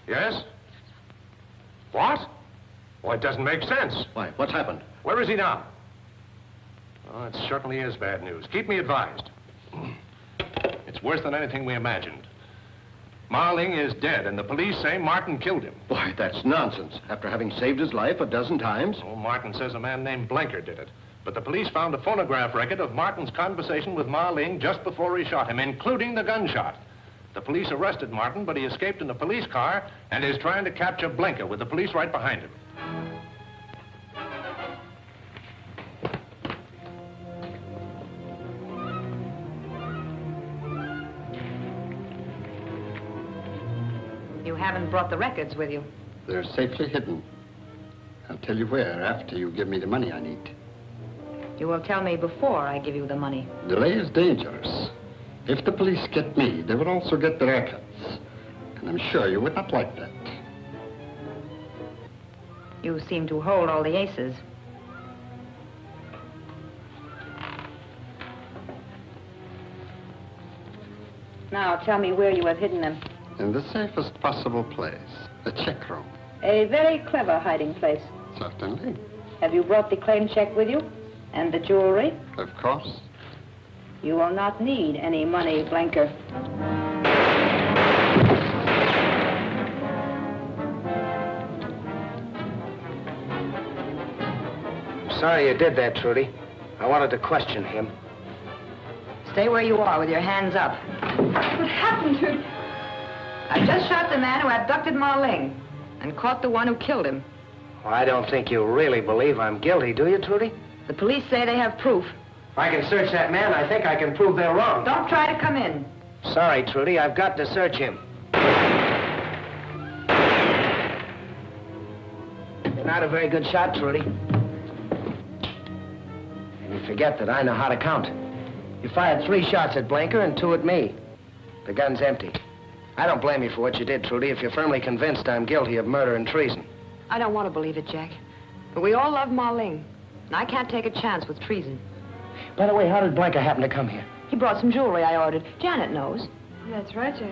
Yes? What? Well, it doesn't make sense. Why? What's happened? Where is he now? Oh, it certainly is bad news. Keep me advised. It's worse than anything we imagined. Ling is dead, and the police say Martin killed him. Why, that's nonsense. After having saved his life a dozen times. Oh, Martin says a man named Blenker did it. But the police found a phonograph record of Martin's conversation with Ling just before he shot him, including the gunshot. The police arrested Martin, but he escaped in a police car and is trying to capture Blenker with the police right behind him. You haven't brought the records with you. They're safely hidden. I'll tell you where after you give me the money I need. You will tell me before I give you the money. Delay is dangerous. If the police get me, they will also get the records. And I'm sure you would not like that. You seem to hold all the aces. Now, tell me where you have hidden them. In the safest possible place, the check room. A very clever hiding place. Certainly. Have you brought the claim check with you? And the jewelry? Of course. You will not need any money, Blenker. I'm sorry you did that, Trudy. I wanted to question him. Stay where you are with your hands up. What happened to... I just shot the man who abducted Ling and caught the one who killed him. Well, I don't think you really believe I'm guilty, do you, Trudy? The police say they have proof. If I can search that man, I think I can prove they're wrong. Don't try to come in. Sorry, Trudy, I've got to search him. You're not a very good shot, Trudy. And you forget that I know how to count. You fired 3 shots at Blenker and 2 at me. The gun's empty. I don't blame you for what you did, Trudy, if you're firmly convinced I'm guilty of murder and treason. I don't want to believe it, Jack. But we all love Ling, and I can't take a chance with treason. By the way, how did Blenker happen to come here? He brought some jewelry I ordered. Janet knows. That's right, Jack.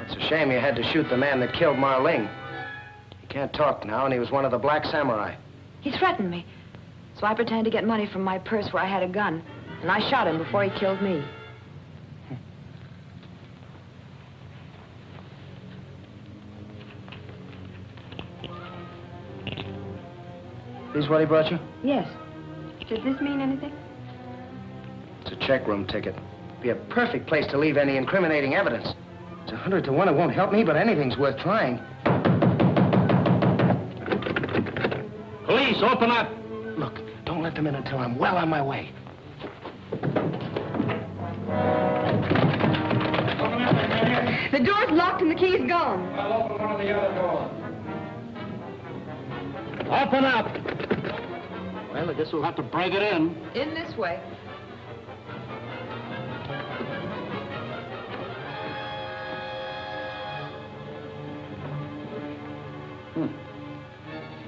It's a shame you had to shoot the man that killed Ling. He can't talk now, and he was one of the Black Samurai. He threatened me. So I pretended to get money from my purse where I had a gun. And I shot him before he killed me. This what he brought you? Yes. Does this mean anything? It's a check room ticket. Be a perfect place to leave any incriminating evidence. It's 100 to 1 it won't help me, but anything's worth trying. Police, open up! Look, don't let them in until I'm well on my way. The door's locked and the key's gone. I'll open one of the other doors. Open up! Well, I guess we'll have to break it in. In this way.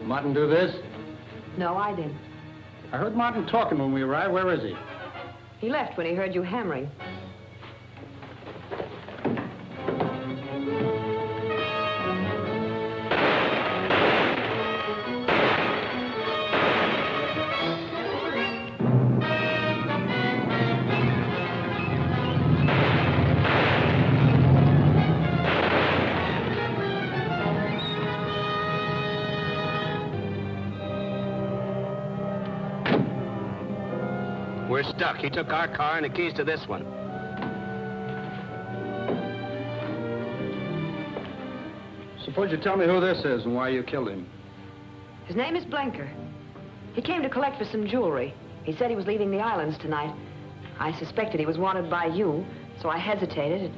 Martin do this? No, I didn't. I heard Martin talking when we arrived. Where is he? He left when he heard you hammering. We're stuck. He took our car and the keys to this one. Suppose you tell me who this is and why you killed him. His name is Blenker. He came to collect for some jewelry. He said he was leaving the islands tonight. I suspected he was wanted by you, so I hesitated.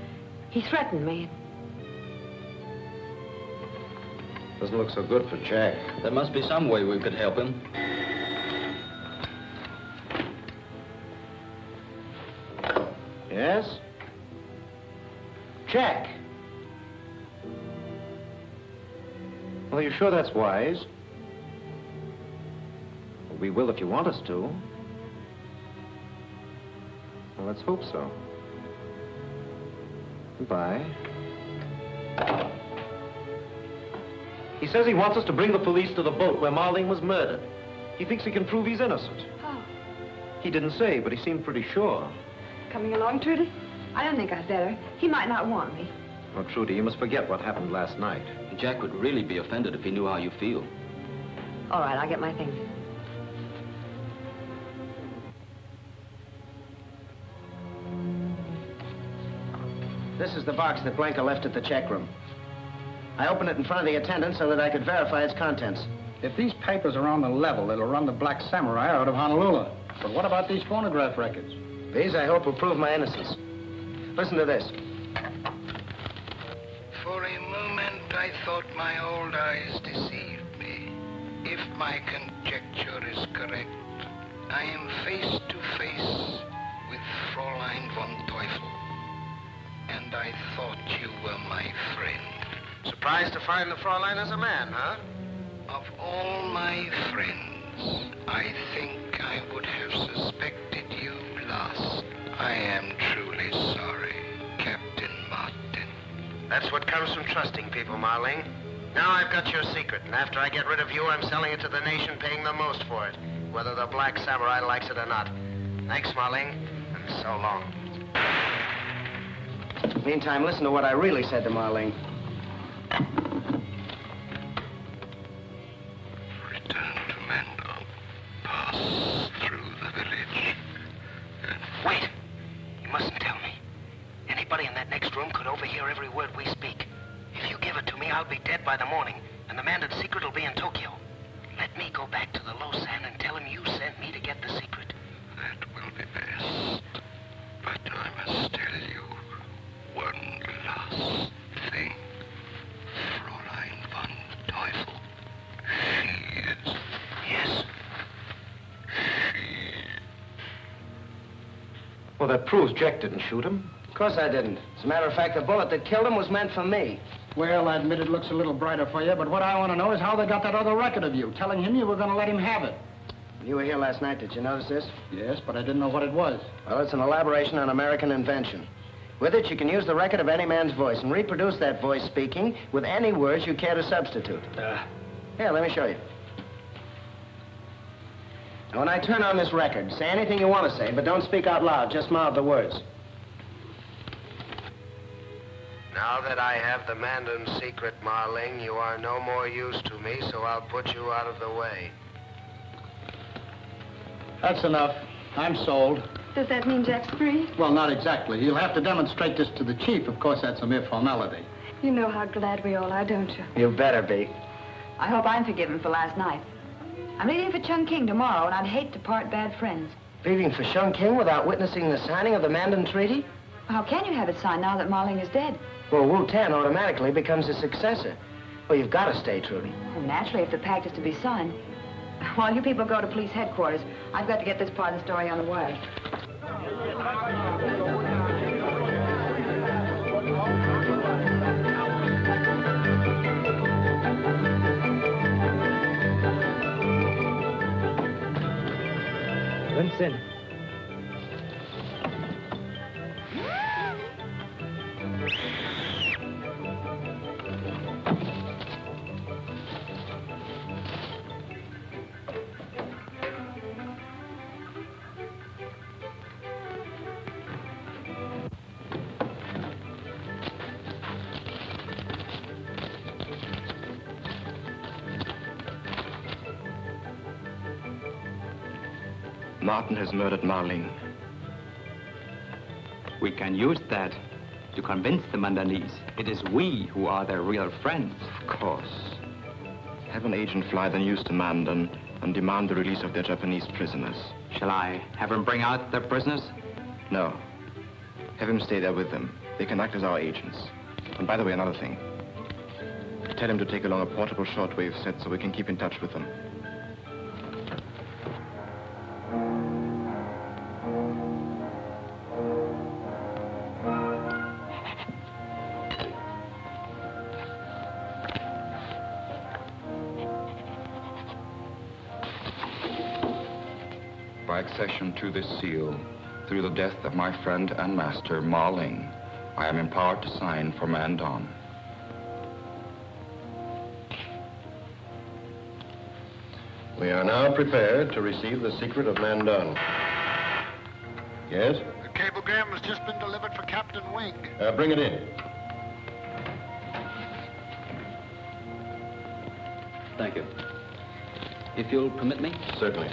He threatened me. Doesn't look so good for Jack. There must be some way we could help him. Yes? Jack. Well, you sure that's wise? Well, we will if you want us to. Well, let's hope so. Goodbye. He says he wants us to bring the police to the boat where Marling was murdered. He thinks he can prove he's innocent. How? He didn't say, but he seemed pretty sure. Coming along, Trudy? I don't think I'd better. He might not want me. Oh, Trudy, you must forget what happened last night. Jack would really be offended if he knew how you feel. All right, I'll get my things. This is the box that Blenker left at the check room. I opened it in front of the attendant so that I could verify its contents. If these papers are on the level, it'll run the Black Samurai out of Honolulu. But what about these phonograph records? These, I hope, will prove my innocence. Listen to this. For a moment, I thought my old eyes deceived me. If my conjecture is correct, I am face to face with Fraulein von Teufel. And I thought you were my friend. Surprised to find the Fraulein as a man, huh? Of all my friends, I think I would have suspected you last. I am truly sorry, Captain Martin. That's what comes from trusting people, Marling. Now I've got your secret, and after I get rid of you, I'm selling it to the nation, paying the most for it, whether the Black Samurai likes it or not. Thanks, Marling, and so long. Meantime, listen to what I really said to Marling. Return to Mandon. Pass through the village. Wait! You mustn't tell me. Anybody in that next room could overhear every word we speak. If you give it to me, I'll be dead by the morning, and the man at secret will be in Tokyo. Let me go back to the Losan and tell him you sent me to get the secret. That will be best. But I must tell you one last thing. Fraulein von Teufel. She is... Yes? Well, that proves Jack didn't shoot him. Of course I didn't. As a matter of fact, the bullet that killed him was meant for me. Well, I admit it looks a little brighter for you, but what I want to know is how they got that other record of you, telling him you were going to let him have it. You were here last night. Did you notice this? Yes, but I didn't know what it was. Well, it's an elaboration on American invention. With it, you can use the record of any man's voice and reproduce that voice speaking with any words you care to substitute. Here, let me show you. Now, when I turn on this record, say anything you want to say, but don't speak out loud. Just mouth the words. Now that I have the Mandon secret, Marling, you are no more use to me, so I'll put you out of the way. That's enough. I'm sold. Does that mean Jack's free? Well, not exactly. He'll have to demonstrate this to the chief. Of course, that's a mere formality. You know how glad we all are, don't you? You better be. I hope I'm forgiven for last night. I'm leaving for Chungking tomorrow, and I'd hate to part bad friends. Leaving for Chungking without witnessing the signing of the Mandon Treaty? How can you have it signed now that Marling is dead? Well, Wu-Tan automatically becomes his successor. Well, you've got to stay, Trudy. Well, naturally, if the pact is to be signed. While you people go to police headquarters, I've got to get this part of the story on the wire. Vincent. Martin has murdered Marling. We can use that to convince the Mandonese it is we who are their real friends. Of course. Have an agent fly the news to Mandon and demand the release of their Japanese prisoners. Shall I have him bring out their prisoners? No. Have him stay there with them. They can act as our agents. And by the way, another thing. Tell him to take along a portable shortwave set so we can keep in touch with them. By accession to this seal, through the death of my friend and master, Ling, I am empowered to sign for Mandon. We are now prepared to receive the secret of Mandon. Yes? The cablegram has just been delivered for Captain Wing. Bring it in. Thank you. If you'll permit me? Certainly.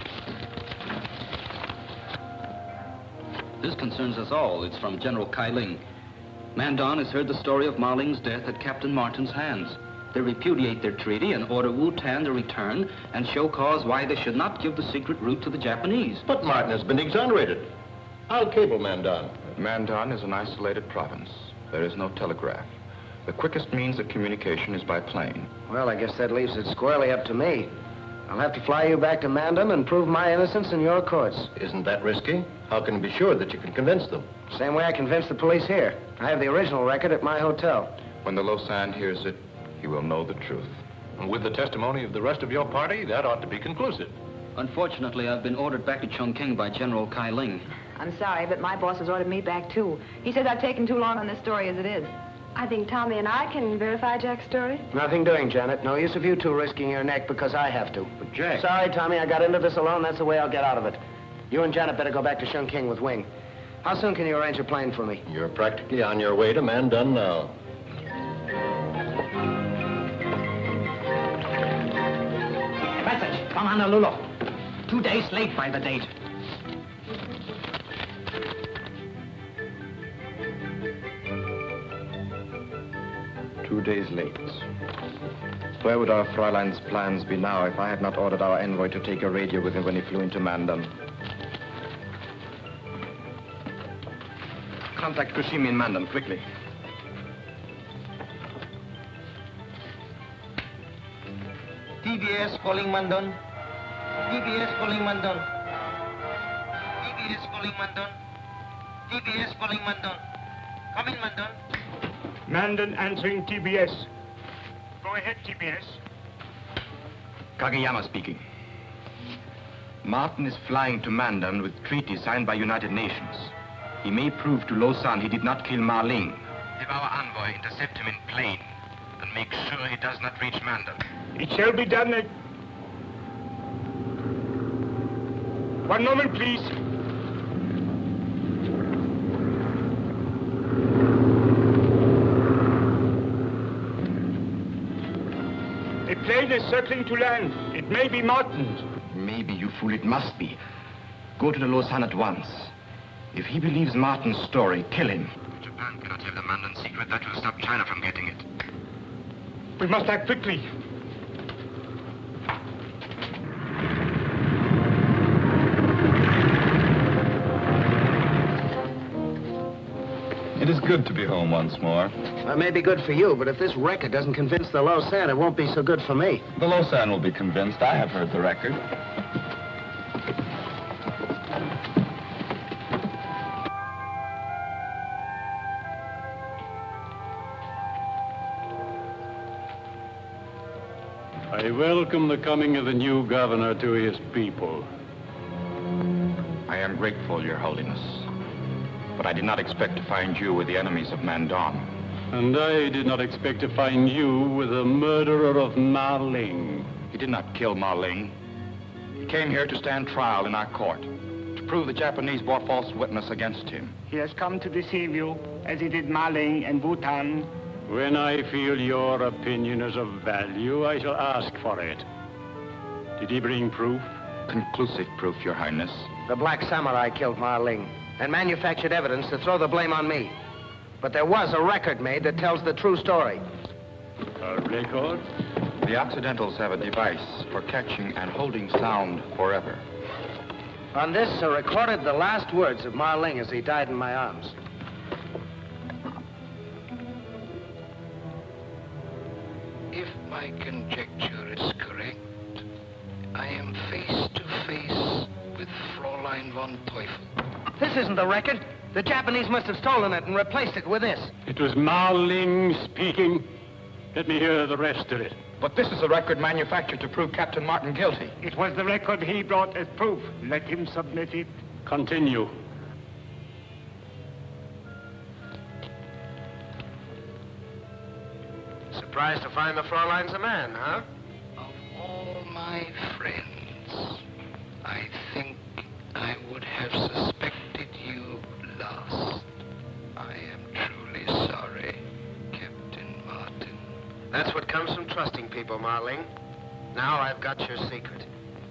This concerns us all. It's from General Ling. Mandon has heard the story of Ma Ling's death at Captain Martin's hands. They repudiate their treaty and order Wu-Tan to return and show cause why they should not give the secret route to the Japanese. But Martin has been exonerated. I'll cable Mandon. Mandon is an isolated province. There is no telegraph. The quickest means of communication is by plane. Well, I guess that leaves it squarely up to me. I'll have to fly you back to Mandon and prove my innocence in your courts. Isn't that risky? How can you be sure that you can convince them? Same way I convinced the police here. I have the original record at my hotel. When the Lausanne hears it, he will know the truth. And with the testimony of the rest of your party, that ought to be conclusive. Unfortunately, I've been ordered back to Chongqing by General Ling. I'm sorry, but my boss has ordered me back, too. He says I've taken too long on this story as it is. I think Tommy and I can verify Jack's story. Nothing doing, Janet. No use of you two risking your neck because I have to. But Jack... Sorry, Tommy, I got into this alone. That's the way I'll get out of it. You and Janet better go back to Chongqing with Wing. How soon can you arrange a plane for me? You're practically on your way to Mandon now. Message from Honolulu. 2 days late by the date. Two days late. Where would our Fraulein's plans be now if I had not ordered our envoy to take a radio with him when he flew into Mandon? Contact Kushimi in Mandon, quickly. TBS calling Mandon. TBS calling Mandon. TBS calling Mandon. TBS calling Mandon. Come in, Mandon. Mandon answering TBS. Go ahead, TBS. Kageyama speaking. Martin is flying to Mandon with treaty signed by United Nations. He may prove to Lausanne he did not kill Ma Ling. Have our envoy intercept him in plane and make sure he does not reach Mandon. It shall be done at... One moment, please. A plane is circling to land. It may be Martin's. Maybe, you fool, it must be. Go to the Lausanne at once. If he believes Martin's story, kill him. Japan cannot have the Mandon secret. That will stop China from getting it. We must act quickly. It is good to be home once more. It may be good for you, but if this record doesn't convince the Lausanne, it won't be so good for me. The Lausanne will be convinced. I have heard the record. I welcome the coming of the new governor to his people. I am grateful, Your Holiness. But I did not expect to find you with the enemies of Mandon. And I did not expect to find you with the murderer of Ma Ling. He did not kill Ma Ling. He came here to stand trial in our court, to prove the Japanese bore false witness against him. He has come to deceive you, as he did Ma Ling and Wu-Tan. When I feel your opinion is of value, I shall ask for it. Did he bring proof? Conclusive proof, Your Highness. The Black Samurai killed Ma Ling and manufactured evidence to throw the blame on me. But there was a record made that tells the true story. A record? The Occidentals have a device for catching and holding sound forever. On this are recorded the last words of Ma Ling as he died in my arms. If my conjecture is correct, I am face to face with Fraulein von Teufel. This isn't the record. The Japanese must have stolen it and replaced it with this. It was Ma Ling speaking. Let me hear the rest of it. But this is a record manufactured to prove Captain Martin guilty. It was the record he brought as proof. Let him submit it. Continue. Surprised to find the Fraulein's a man, huh? Of all my friends, I think I would have suspected you last. I am truly sorry, Captain Martin. That's what comes from trusting people, Marling. Now I've got your secret.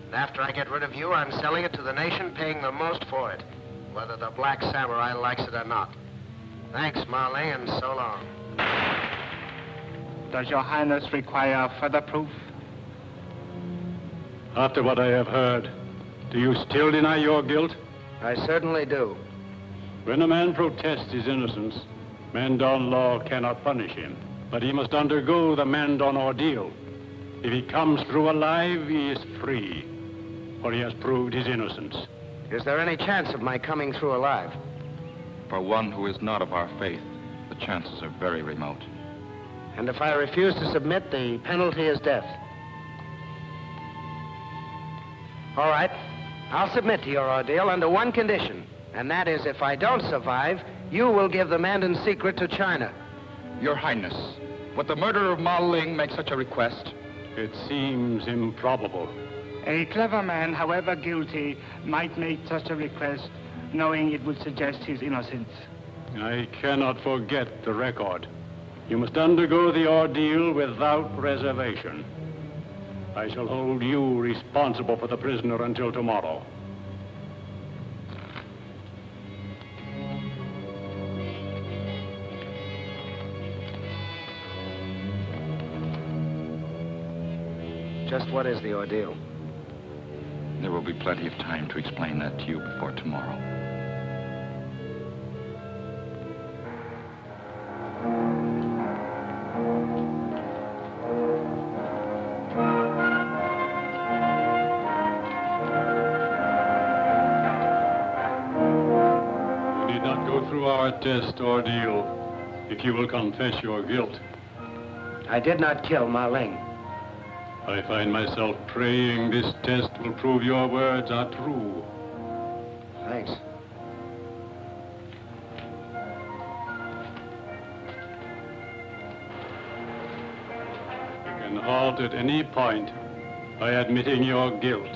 And after I get rid of you, I'm selling it to the nation, paying the most for it, whether the Black Samurai likes it or not. Thanks, Marling, and so long. Does your Highness require further proof? After what I have heard, do you still deny your guilt? I certainly do. When a man protests his innocence, Mandon law cannot punish him, but he must undergo the Mandon ordeal. If he comes through alive, he is free, for he has proved his innocence. Is there any chance of my coming through alive? For one who is not of our faith, the chances are very remote. And if I refuse to submit, the penalty is death. All right, I'll submit to your ordeal under one condition, and that is if I don't survive, you will give the Mandon secret to China. Your Highness, would the murderer of Ma Ling make such a request? It seems improbable. A clever man, however guilty, might make such a request, knowing it would suggest his innocence. I cannot forget the record. You must undergo the ordeal without reservation. I shall hold you responsible for the prisoner until tomorrow. Just what is the ordeal? There will be plenty of time to explain that to you before tomorrow. You need not go through our test ordeal if you will confess your guilt. I did not kill Ma Ling. I find myself praying this test will prove your words are true. Thanks. You can halt at any point by admitting your guilt.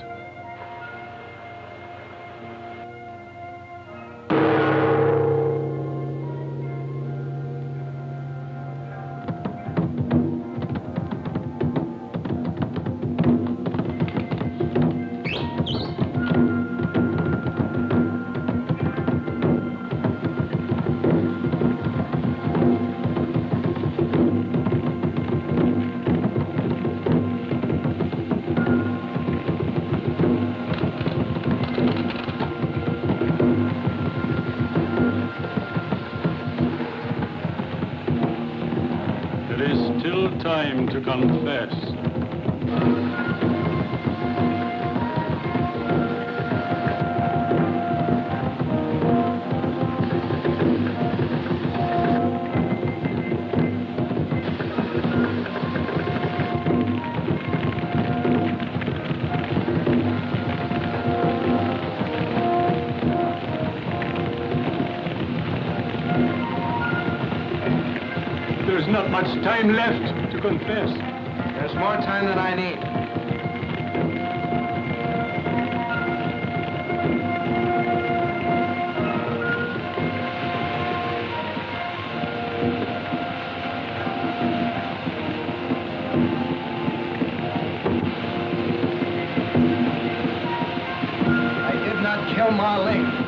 Time to confess. There's not much time left to confess. There's more time than I need. I did not kill Ma Ling.